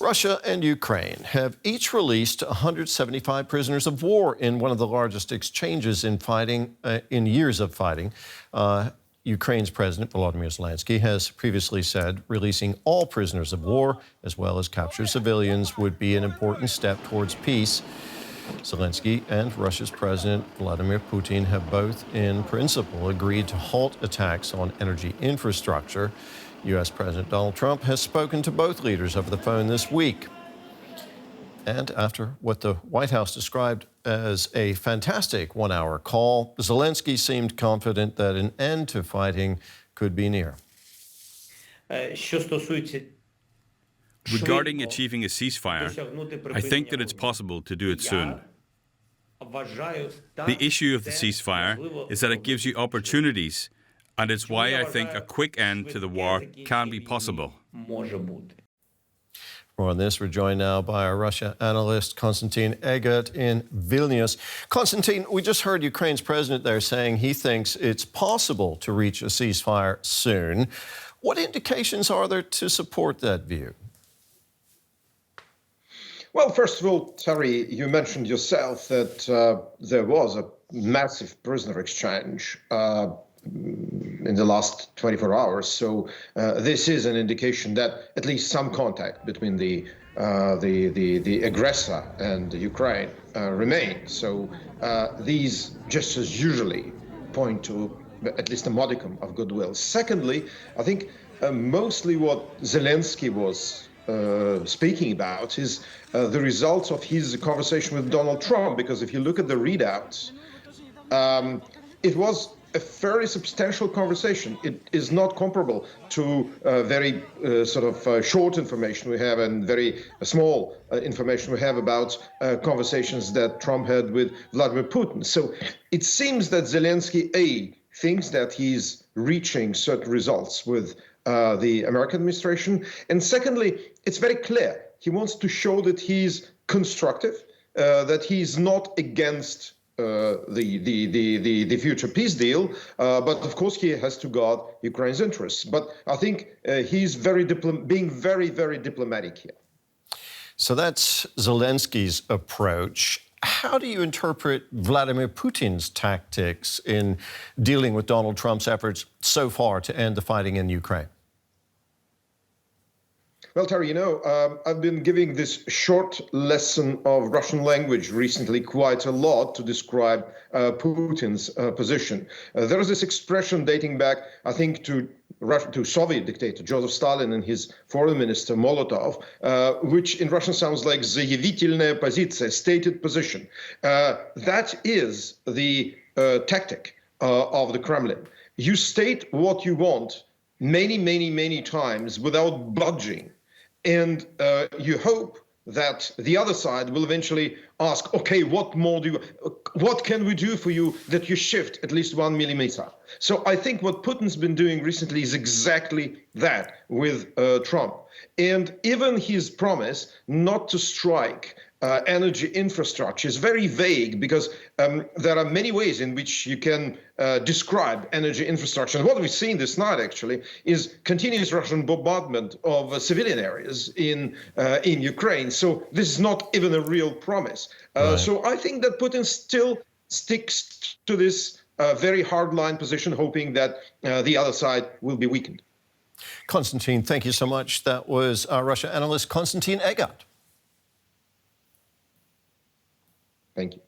Russia and Ukraine have each released 175 prisoners of war in one of the largest exchanges in years of fighting. Ukraine's President Volodymyr Zelenskyy has previously said releasing all prisoners of war, as well as captured civilians, would be an important step towards peace. Zelenskyy and Russia's President Vladimir Putin have both, in principle, agreed to halt attacks on energy infrastructure. U.S. President Donald Trump has spoken to both leaders over the phone this week. And after what the White House described as a fantastic one-hour call, Zelenskyy seemed confident that an end to fighting could be near. Regarding achieving a ceasefire, I think that it's possible to do it soon. The issue of the ceasefire is that it gives you opportunities, and it's why I think a quick end to the war can be possible. More on this, we're joined now by our Russia analyst, Konstantin Egert in Vilnius. Konstantin, we just heard Ukraine's president there saying he thinks it's possible to reach a ceasefire soon. What indications are there to support that view? Well, first of all, Terry, you mentioned yourself that there was a massive prisoner exchange in the last 24 hours. So this is an indication that at least some contact between the aggressor and the Ukraine remains. So these gestures usually point to at least a modicum of goodwill. Secondly, I think mostly what Zelenskyy was speaking about is the results of his conversation with Donald Trump, because if you look at the readouts, it was a very substantial conversation. It is not comparable to very short information we have and very small information we have about conversations that Trump had with Vladimir Putin. So it seems that Zelenskyy, thinks that he's reaching certain results with the American administration. And secondly, it's very clear. He wants to show that he's constructive, that he's not against the future peace deal, but of course he has to guard Ukraine's interests. But I think he's being very, very diplomatic here. So that's Zelenskyy's approach. How do you interpret Vladimir Putin's tactics in dealing with Donald Trump's efforts so far to end the fighting in Ukraine? Well, Terry, you know, I've been giving this short lesson of Russian language recently quite a lot to describe Putin's position. There is this expression dating back, I think, to Soviet dictator Joseph Stalin and his foreign minister Molotov, which in Russian sounds like заявительная позиция, stated position. That is the tactic of the Kremlin. You state what you want many, many, many times without budging. And you hope that the other side will eventually ask, okay, what can we do for you that you shift at least 1 millimeter? So I think what Putin's been doing recently is exactly that with Trump. And even his promise not to strike energy infrastructure is very vague, because there are many ways in which you can describe energy infrastructure. And what we've seen this night, actually, is continuous Russian bombardment of civilian areas in Ukraine. So this is not even a real promise. Right. So I think that Putin still sticks to this very hardline position, hoping that the other side will be weakened. Konstantin, thank you so much. That was our Russia analyst, Konstantin Egert. Thank you.